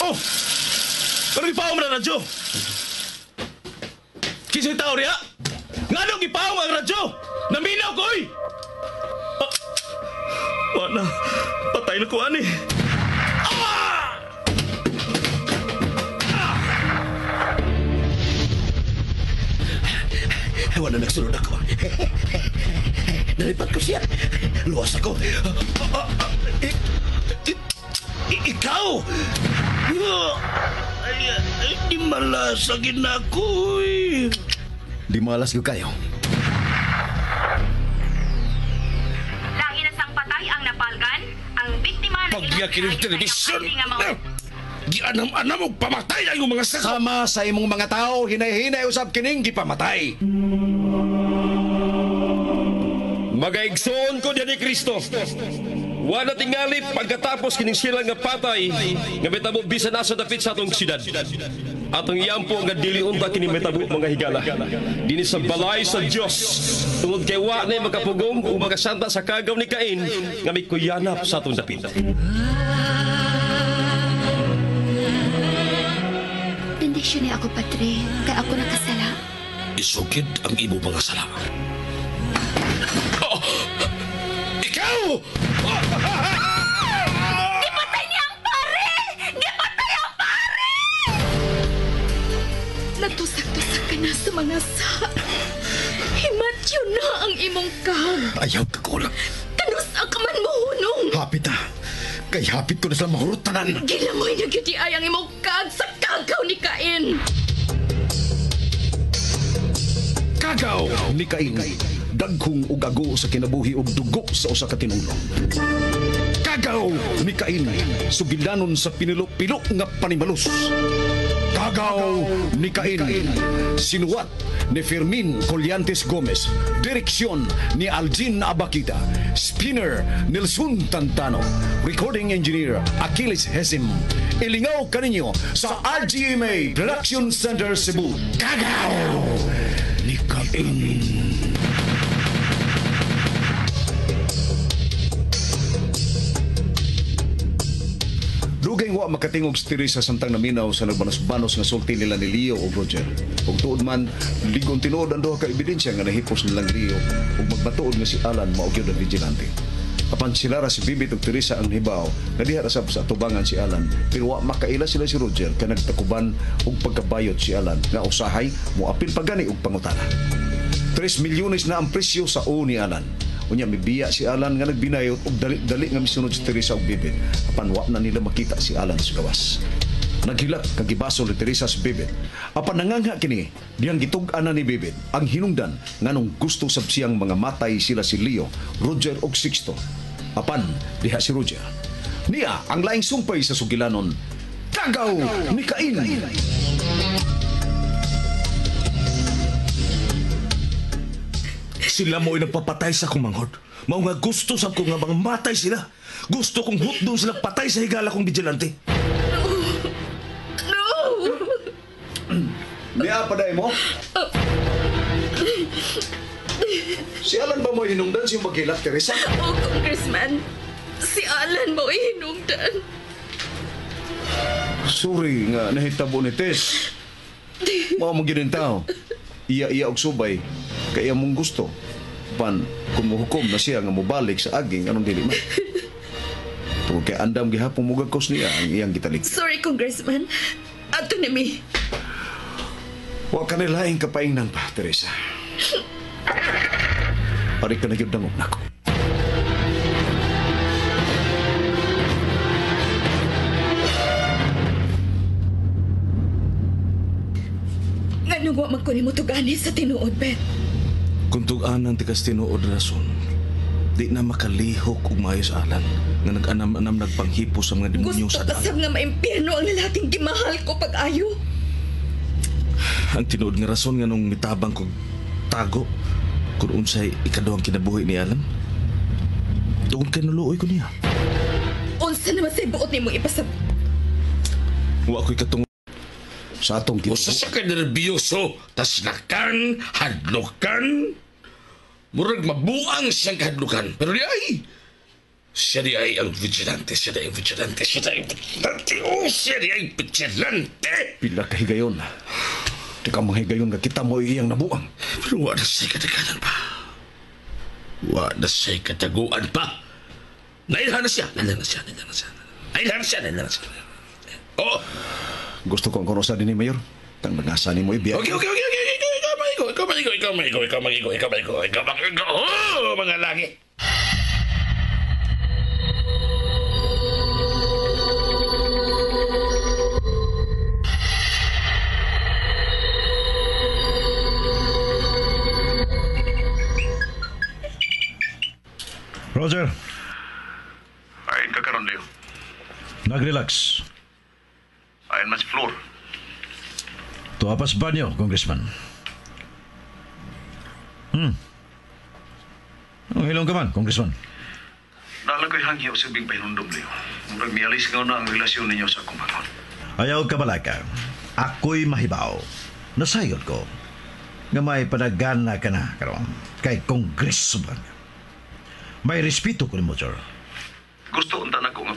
Oh! Pero ipaw mo na radyo! Kisa'y tao riya? Nga nung ipaw ang radyo! Naminaw ko eh! Wala, patay na ko ani. Wala nagsunod ako. Nalipat ko siya. Luwas ako. Ikaw! Di malasagin ako eh. Di malas ko kayo. Lahi na sang patay ang napalgan, ang biktima ng Pagyakin ng telebisyon. Di anam-anam og pamatay ang mga sakop. Sama sa imong mga tao, hinay-hinay usab kining gipamatay. Magaigsoon ko diyan ni Kristo. Wala tingali pagkatapos kining sila nga patay nga metabo bisan nasa dapit sa atong siyudad. Atong iyampo nga dili unta kini metabo mga higala. Dinhi sa balay sa Dios. Tungod kay wa na makapugong o makasanta sa kagaw ni Cain nga may kuyanap sa atong dapit. Bendisyon niya ako, Padre, kay ako nakasala. Isugid ang imo mga sala. Ikaw! Gipatay niya ang pare! Gipatay ang pare! Nagtusak-tusak ka na sa mga sa. Himatyo na ang imong kag. Ayaw ka kulang. Kanusa ka man mohunong. Hapit na. Kay hapit ko na sa mahurot tanan. Gilamoy na gyud ay ang imong kag sa kagaw ni Cain. Kagaw ni Cain. Daghong ug ago sa kinabuhi ug dugo sa usa ka tinulong. Kagaw ni Cain. Sugilanon sa pinilo-pilo nga panimalus. Kagaw ni Cain. Sinuwat ni Fermin Colliantes Gomez. Direksyon ni Algin Abakita. Spinner Nelson Tantano. Recording engineer Achilles Hesim. Ilingaw kaninyo sa RGMA Production Center Cebu. Kagaw ni Cain. Dugay wa makatingog stiri sa samtang naminaw sa nagbanos-banos nga sulti nila ni Leo o Roger. Ug tuod man, ligon tinuod ang duha ka ebidensya nga nahipos nilang Leo ug magbatuod nga si Alan mao gyud ang vigilante. Apan sila ra si Bibit ug Teresa ang hibaw nga diha ra sab sa atubangan si Alan, pero wa makaila sila si Roger kay nagtakuban og pagkabayot si Alan nga usahay moapil pa gani og pangutana. 3 milyones na ang presyo sa o ni Alan. Unya mibiya si Alan nga nagbinayot og dali-dali nga misunod si Teresa og Bibit. Apan wa na nila makita si Alan sa gawas. Naghilak kag gibaso ni Teresa sa Bibit. Apan nangangha kini diyang gitug-an ni Bibit ang hinungdan nganong gusto sab siyang mga matay sila si Leo, Roger og Sixto. Apan diha si Roger. Niya ang laing sumpay sa sugilanon. Kagaw ni Cain. Sila mo'y nagpapatay sa kumanghod. Mao nga gusto sa ko nga mga matay sila. Gusto kong hutdon sila patay sa higala kong vigilante. No! Niya paday mo? Si Alan ba mo hinungdan siyang maghilak, Teresa? O, Congressman, si Alan mo hinungdan. Sorry nga nahitabo ni Tess. Mao mo gyud tao. Iya og subay kay among gusto. Pan kung mohukom na siya nga mobalik sa aging anong dili man. Tungod kay andam gihapon mugagkos niya ang iyang gitalik. Sorry, Congressman. Ato ni mi. Wa ka nilaing kapaingnan pa, Teresa. Ari ka na gyud dangog nako. Nganong wa magkuni mo tugani sa tinuod, Bet? Kung tug-anan tikas tinuod rason, di na makalihok ug maayo sa Alan nga nag-anam-anam nagpanghipo sa mga demonyo Gusto sa ka sab dalan. nga maimpyerno ang lalaking gimahal ko pag-ayo. Ang tinuod nga rason nga nung mitabang kog tago kung unsay ikaduhang kinabuhi ni Alan. Doon kay naluoy ko niya. Unsa naman say buot nimo ipasab? Wa ko'y katong Sa atong Usa sa ka nerbiyoso, tas nakan, hadlokan. Murag mabuang siyang kahadlukan. Pero di ay, Siya di ay ang vigilante, siya di ay vigilante, siya di ay vigilante, oh, siya di ay vigilante! Pila ka higayon. Di ka mga higayon nga kita mo iyang nabuang. Pero wala siya'y katagalan pa. Wala siya'y kataguan pa. Nailhan na siya. Oh! Gusto ko ang kurosa din ni Mayor. Tang nangasa ni mo ibiyay. Okay. Ikaw magigo. Oh, mga lagi. Roger, Ayon ka karon, Leo. nag-relax. Ayon mas floor. Tuapas banyo, Congressman. Ang hilong ka man, Congressman. Nalagay hangyo sa bing pahinundom, Leo. Murag mialis nga na ang relasyon ninyo sa akong bangon. Ayaw ka balaka. Ako'y mahibaw. Nasayod ko. Nga may panagana ka na karon kay Congressman. May respeto ko ni mo, sir. Gusto unta na ko nga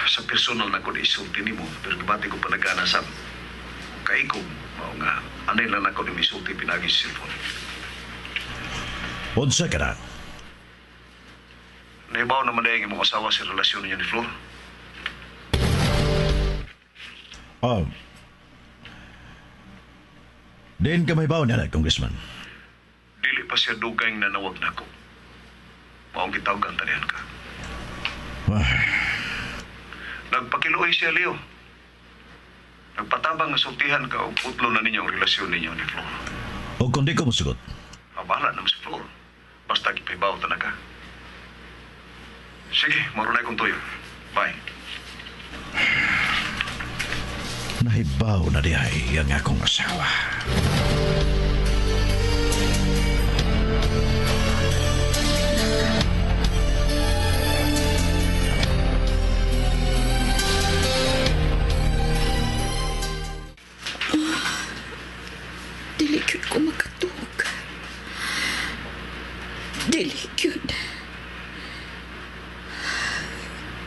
sa personal na ko isulti ni mo, pero gibati ko panagana sa kay ko, mao nga, anay lang ako ni misulti pinagi sa cellphone. Unsa ka na? Naibaw naman na yung imong asawa sa relasyon niyo ni Flor. Oh. Din ka mahibaw niya na, Congressman. Dili pa siya dugay na nawag na ko. Maong gitawag ang tanihan ka. Nagpakiluoy siya, Leo. Nagpatabang nga sultihan ka o putlo na ninyo ang relasyon ninyo ni Flor. O kung di ko masugot, Mabala naman si Flor. Basta gipibaw talaga. Sige, marunay kong tuyo. Bye. nahibaw na dihay ang akong asawa. Dili gyud ko makatug. Dili gyud.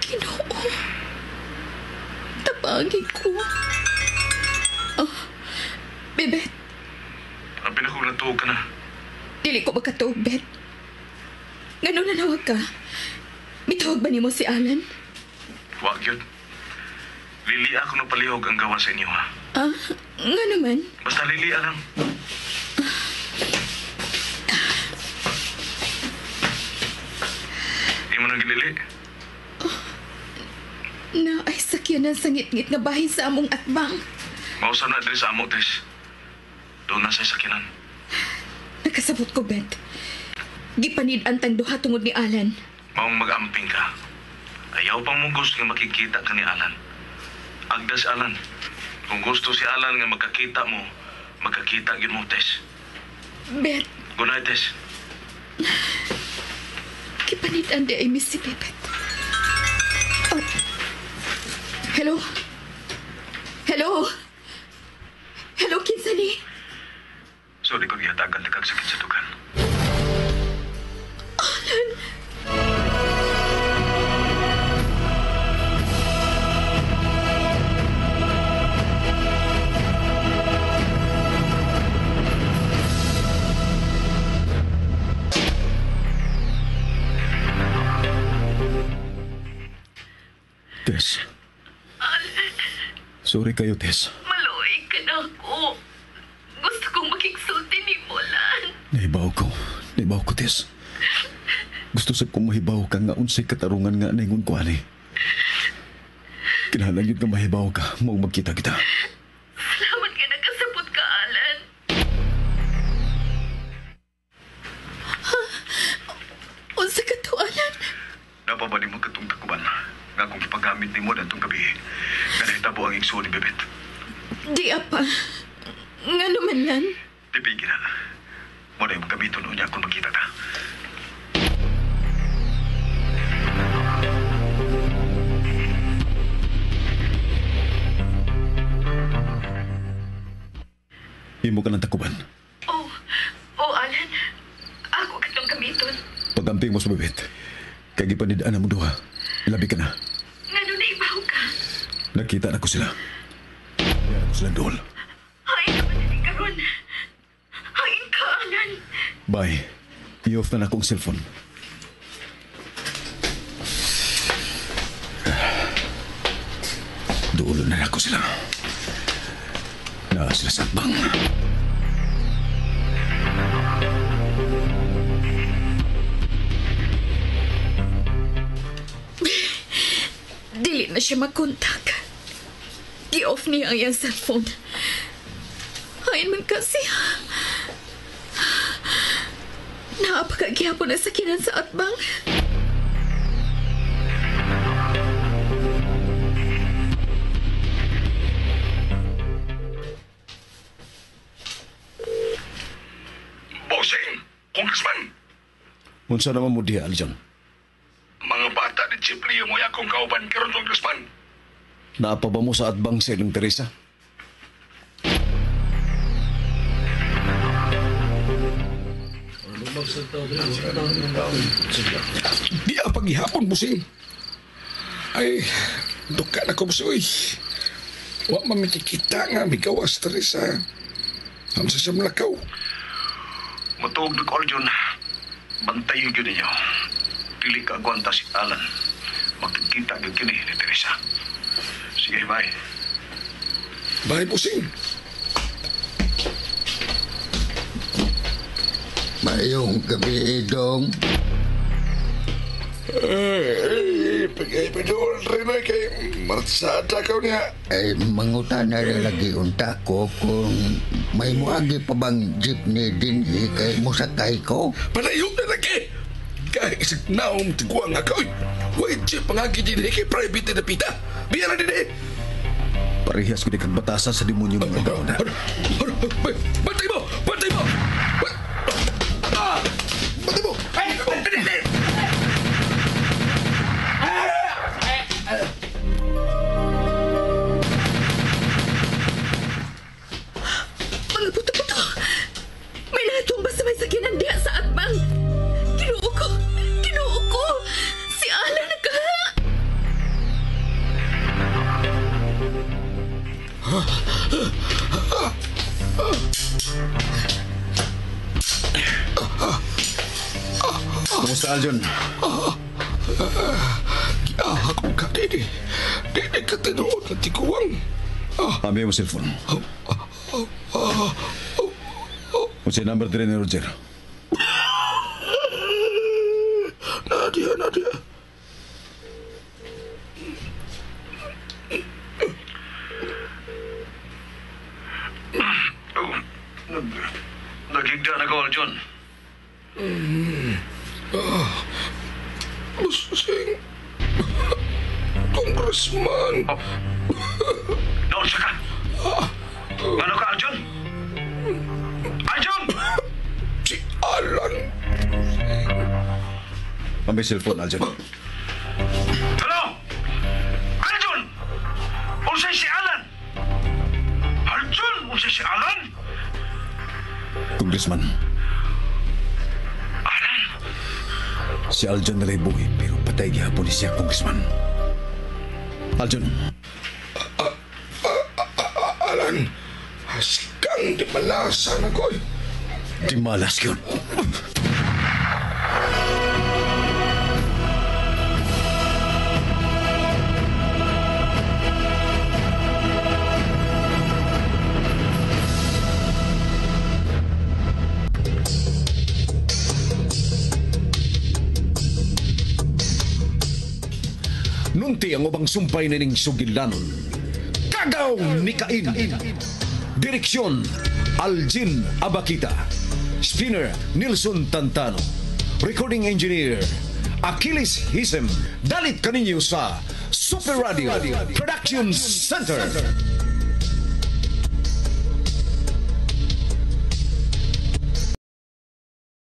Ginoo. Tabangin ko. Oh, Bebet, Ang pinakulatuog ka na. dili ko makatug, Bet. Ngano na nawag ka? Mitawag ba nimo si Alan? Wag yun. Lilia ako ng palihog ang gawa sa inyo, ha? Ah, nga naman. Basta lilia lang. Di mo nang gilili. Na ay sakyan ng sangit-ngit nga bahin sa among atbang. Mausaw na diri sa amo, Tess. Doon na sa sakinan. Nakasabot ko, Bet. Gipanid-an tang duha tungod ni Alan. Maong mag-amping ka. Ayaw pang mong gusto nga makikita ka ni Alan. Agdas Alan. Kung gusto si Alan nga magkakita mo, magkakita gid mo, Tess. Bet, Good night, Tess. gipanid-an di ay miss si Bebet. Oh. Hello? Hello? Hello, kinsa ni? Sorry kung ihatagan na kag sakit sa dugan. Tess. Sorry kayo, Tess. Maluoy ka na ako. Gusto kong makiksulti ni Molan. Naibaw ko, Tess. Gusto sa kong mahibaw ka nga unsay katarungan nga naingon ko, ani. Kinahanglan yun nga mahibaw ka, mau magkita kita. Salamat ka nakasabot ka, Alan. Unsa ka to, Alan? Napabali mo katong takuban. Nga kung ipagamit ni mo na itong gabi. Nga nahitabo ang igso ni Bebet. Di apa. Nga naman yan. Tipigin na. Muna yung magamiton noon niya kung magkita ta. Imo ka ng takuban. Oh, Alan. Ako katong gamiton. Pagamping mo sa bibit. Kaya gipanidaan na mo duha. Labi ka na. Nga na ibaw ka. Nakita na ko sila. Kaya na ko sila dool. Hain ka man karon. Hain ka, Alan. Bye. I-off na akong cellphone. Duulo na ako sila. Na sila sa bang. Dili na siya mag-contact. Gi-off niya ang iyang cellphone. Hain man kasi. Naapakaghihapon ang sakinan sa atbang. Bossing, Congressman. Unsa naman mo diha, Aljon? Mga bata ni Chief Leo mo akong kauban karon, Congressman. Naapa ba mo sa atbang sa ilang Teresa? Di paghihapon, Bossing. Ay, duka na ko, Bossing. Wa mamikikita nga, may gawas Teresa. Ang sa siyang lakaw. Matuog na ko, Arjun. Bantayo yun ninyo. Dili ka agwanta si Alan. Magkikita yun kini ni Teresa. Sige, bye. Bye, Bossing. Mayong gabi, Dong. Pagay-pidol rin ay kay marsada ka niya. Ay, mangutan na rin lagi unta ko kung may muagi pa bang jeepney din kay musakay ko. Panayo na lagi. Kahit isang naong tiguang nga ka. Wait, siya pangagi din kay private na pita. Biya na din eh. Parehas ko di kang batasan sa demonyo mga daon. Bantay mo! Bantay mo! Bantay mo! Mga puto-puto. May natumba sa may sakinan diha sa atbang. Kinuo ko. Kinuo ko. Si Alan ka. Kumusta, Aljon? Ako ka, Dede. Dede ka tinuod na tiguang. Ami mo cellphone. Unsa yung number dire ni Roger? Nadia. Nagigda na ko, John. Busing. Congressman. Doon siya ka. Ano ka, Arjun? Arjun! Si Alan. Ami cellphone, Aljon. Hello? Arjun! Unsay si Alan? Arjun! Unsay si Alan? Congressman, Alan? si Aljon nalay buhi pero patay gihapon ni siya, Congressman. Aljon, Alan, haskang di malasa na ko. di malas yun. Nunti ang ubang sumpay na ning sugilanon. Kagaw ni Cain. Direksyon, Aljin Abakita. Spinner, Nilson Tantano. Recording Engineer, Achilles Hisem. Dalit kaninyo sa Super Radio Production Center.